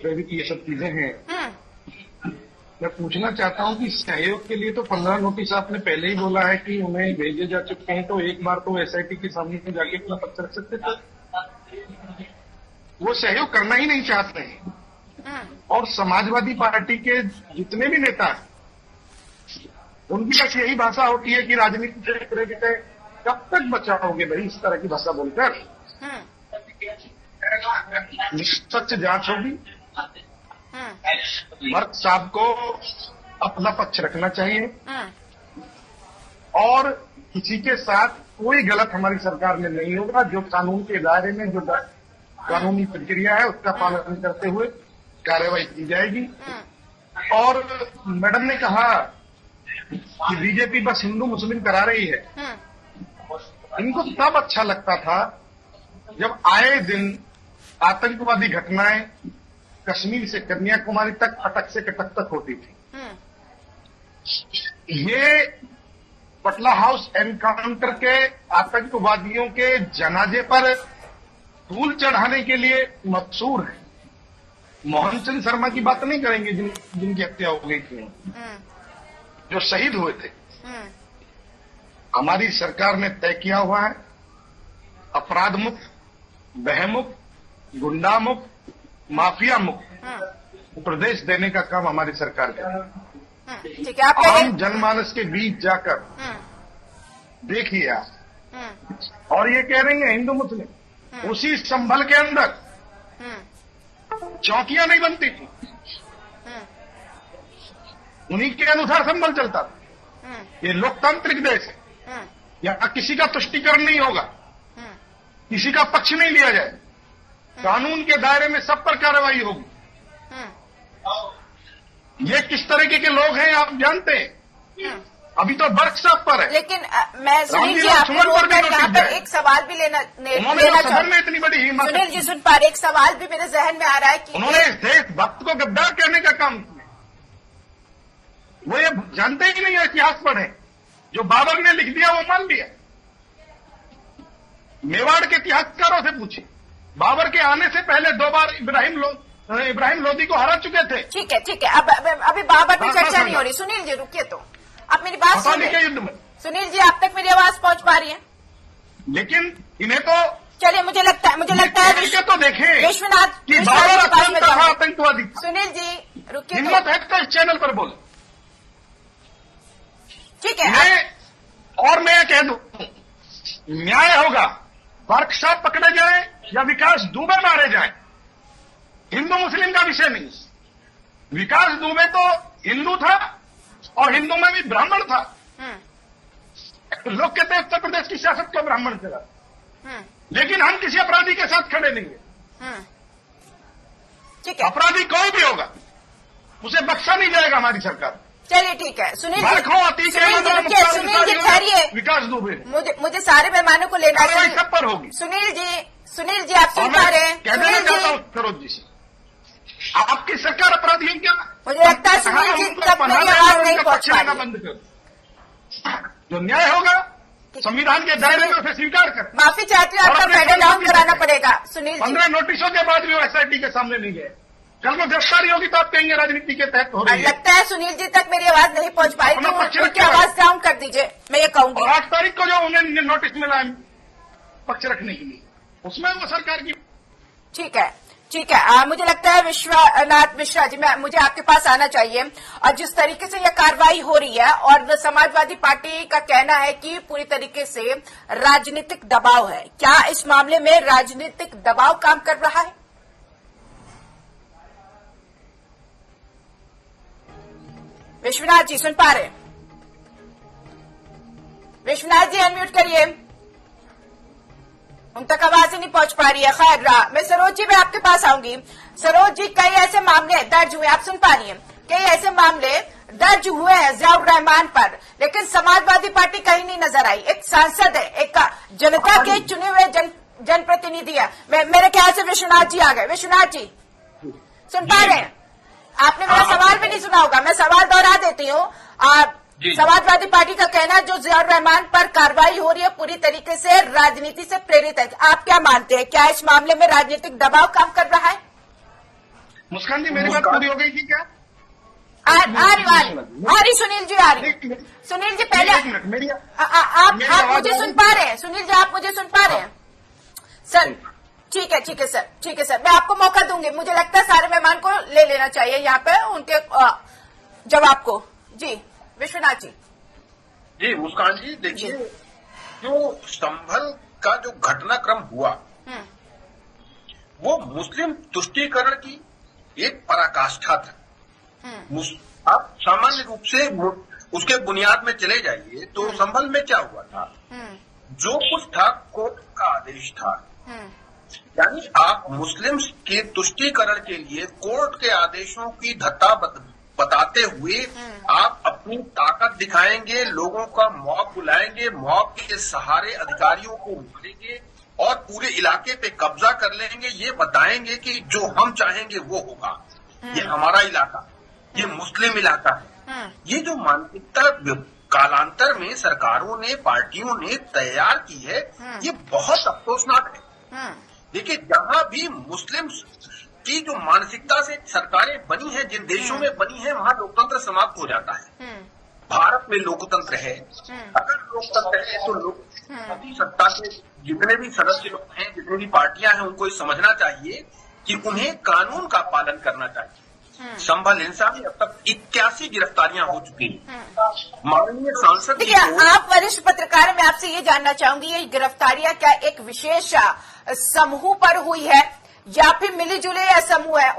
प्रेरित ये सब चीजें हैं। मैं पूछना चाहता हूं कि सहयोग के लिए तो 15 नोटिस आपने पहले ही बोला है कि उन्हें भेजे जा चुके हैं, तो एक बार तो एसआईटी के सामने जाके अपना पक्ष रख सकते थे। वो सहयोग करना ही नहीं चाहते हैं। और समाजवादी पार्टी के जितने भी नेता हैं उनकी बस यही भाषा होती है कि राजनीति से प्रेरित है। कब तक बचाओगे भाई इस तरह की भाषा बोलकर? निष्पक्ष जांच होगी। वर्क साहब को अपना पक्ष रखना चाहिए और किसी के साथ कोई गलत हमारी सरकार में नहीं होगा। जो कानून के दायरे में जो कानूनी प्रक्रिया है उसका पालन करते हुए कार्रवाई की जाएगी। और मैडम ने कहा कि बीजेपी बस हिंदू मुस्लिम करा रही है। इनको तब अच्छा लगता था जब आए दिन आतंकवादी घटनाएं कश्मीर से कन्याकुमारी तक अटक से कटक तक होती थी। ये पटला हाउस एनकाउंटर के आतंकवादियों के जनाजे पर फूल चढ़ाने के लिए मशहूर है। मोहन चंद शर्मा की बात नहीं करेंगे जिनकी हत्या हो गई थी, जो शहीद हुए थे। हमारी सरकार ने तय किया हुआ है अपराध मुक्त, बहमुक्त, गुंडा मुक्त, माफिया मुक्त प्रदेश देने का काम हमारी सरकार का। ठीक है, आप आम जनमानस के बीच जाकर देखिए आप। और ये कह रही है हिंदू मुस्लिम, उसी संभल के अंदर चौकियां नहीं बनती थी, उन्हीं के अनुसार संभल चलता था। ये लोकतांत्रिक देश है, यहाँ किसी का तुष्टीकरण नहीं होगा, किसी का पक्ष नहीं लिया जाए, कानून के दायरे में सब पर कार्रवाई होगी। ये किस तरीके के लोग हैं आप जानते हैं। अभी तो वर्कशॉप पर है, लेकिन मैं सुनील जी आपको यहाँ पर एक सवाल भी लेना चाहूँ। इतनी बड़ी हिम्मत, सुनील जी सुन पा रहे, एक सवाल भी मेरे जहन में आ रहा है कि उन्होंने इस देशभक्त को गद्दार कहने का काम किया। वो ये जानते ही नहीं है, इतिहास पढ़े। जो बाबर ने लिख दिया वो मान लिया। मेवाड़ के इतिहासकारों से पूछे, बाबर के आने से पहले 2 बार इब्राहिम लोदी को हरा चुके थे। ठीक है, अब अभी बाबर पे चर्चा नहीं हो रही। सुनील जी रुकिए, तो आप मेरी बात सुनिए। युद्ध में सुनील जी आप तक मेरी आवाज पहुंच पा रही है? लेकिन इन्हें तो चलिए, मुझे लगता है तो देखें विश्वनाथ कि बाबर आतंकवादी। सुनील जी रुकिए, हिम्मत है तो इस चैनल पर बोले। ठीक है। और मैं कह दूं, न्याय होगा, वर्कशॉप पकड़े जाए या विकास दुबे मारे जाए, हिंदू मुस्लिम का विषय नहीं। विकास दुबे तो हिंदू था और हिंदू में भी ब्राह्मण था। लोग कहते हैं उत्तर प्रदेश की सियासत को ब्राह्मण चला, लेकिन हम किसी अपराधी के साथ खड़े नहीं हैं। ठीक है, अपराधी कोई भी होगा उसे बख्शा नहीं जाएगा हमारी सरकार। चलिए ठीक है। सुनील जी ठहरिए। विकास दुबे, मुझे सारे मेहमानों को लेना है, सब पर होगी। सुनील जी आप सुन पा रहे हैं? कहना चाहता हूँ सरोज जी से, आपकी सरकार अपराधी है क्या? मुझे लगता है सुनील जी तक मेरी आवाज नहीं पहुंच पा रही। बंद कर, जो न्याय होगा संविधान के दायरे में उसे स्वीकार कर। माफी चाहती हूँ, आपका पेडल डाउन कराना पड़ेगा। सुनील जी 15 नोटिसों के बाद भी वो एसआईटी के सामने नहीं गए। कल को गिरफ्तारी होगी तो आप कहेंगे राजनीति के तहत हो रही है। लगता है सुनील जी तक मेरी आवाज नहीं पहुंच पाई, तो उनकी आवाज डाउन कर दीजिए, मैं ये कहूंगी। 8 तारीख को जो उन्हें नोटिस मिला है पक्ष रखने के लिए, उसमें वो सरकार की। ठीक है, मुझे लगता है विश्वनाथ मिश्रा जी, मुझे आपके पास आना चाहिए। और जिस तरीके से यह कार्रवाई हो रही है और समाजवादी पार्टी का कहना है कि पूरी तरीके से राजनीतिक दबाव है, क्या इस मामले में राजनीतिक दबाव काम कर रहा है? विश्वनाथ जी सुन पा रहे? विश्वनाथ जी अनम्यूट करिए, उन तक आवाज ही नहीं पहुंच पा रही है। खैर, मैं सरोज जी में आपके पास आऊंगी। सरोज जी, कई ऐसे मामले दर्ज हुए, आप सुन पा रही हैं, कई ऐसे मामले दर्ज हुए हैं जियाउर रहमान पर, लेकिन समाजवादी पार्टी कहीं नहीं नजर आई। एक सांसद है, एक जनता के चुने हुए जनप्रतिनिधि है। मेरे ख्याल से विश्वनाथ जी आ गए। विश्वनाथ जी सुन पा रहे हैं? आपने मेरा सवाल भी नहीं सुना होगा, मैं सवाल दोहरा देती हूँ। समाजवादी पार्टी का कहना है जो जियाउर रहमान पर कार्रवाई हो रही है पूरी तरीके से राजनीति से प्रेरित है। आप क्या मानते हैं, क्या इस मामले में राजनीतिक दबाव काम कर रहा है? मुस्कान जी, मेरी बात पूरी हो गई थी क्या? आ रही सुनील जी, आ रही। सुनील जी पहले एक मिनट, मेरी आप मुझे सुन पा रहे हैं? सुनील जी आप मुझे सुन पा रहे हैं? सर ठीक है सर, ठीक है सर, मैं आपको मौका दूंगी। मुझे लगता है सारे मेहमान को ले लेना चाहिए यहाँ पे उनके जवाब को। जी विश्वनाथ जी। जी मुस्कान जी, देखिए जो संभल का जो घटनाक्रम हुआ वो मुस्लिम तुष्टीकरण की एक पराकाष्ठा था। आप सामान्य रूप से उसके बुनियाद में चले जाइए तो संभल में क्या हुआ था, जो कुछ था कोर्ट का आदेश था। यानी आप मुस्लिम के तुष्टीकरण के लिए कोर्ट के आदेशों की धत्ता बताते हुए आप अपनी ताकत दिखाएंगे, लोगों का मॉब बुलाएंगे, मॉब के सहारे अधिकारियों को मारेंगे और पूरे इलाके पे कब्जा कर लेंगे, ये बताएंगे कि जो हम चाहेंगे वो होगा, ये हमारा इलाका, ये मुस्लिम इलाका है। ये जो मानसिकता कालांतर में सरकारों ने, पार्टियों ने तैयार की है, ये बहुत अफसोसनाक है। देखिए, जहां भी मुस्लिम की जो मानसिकता से सरकारें बनी हैं, जिन देशों में बनी हैं, वहां लोकतंत्र समाप्त हो जाता है। भारत में लोकतंत्र है। अगर लोकतंत्र है तो लोग सभी सत्ता के जितने भी सदस्य लोग हैं, जितनी भी पार्टियां हैं, उनको समझना चाहिए कि उन्हें कानून का पालन करना चाहिए। संभल हिंसा में अब तक 81 गिरफ्तारियां हो चुकी हैं। माननीय सांसद, देखिए आप वरिष्ठ पत्रकार हैं, मैं आपसे ये जानना चाहूंगी, ये गिरफ्तारियां क्या एक विशेष समूह पर हुई है या फिर मिली जुले या समूह है?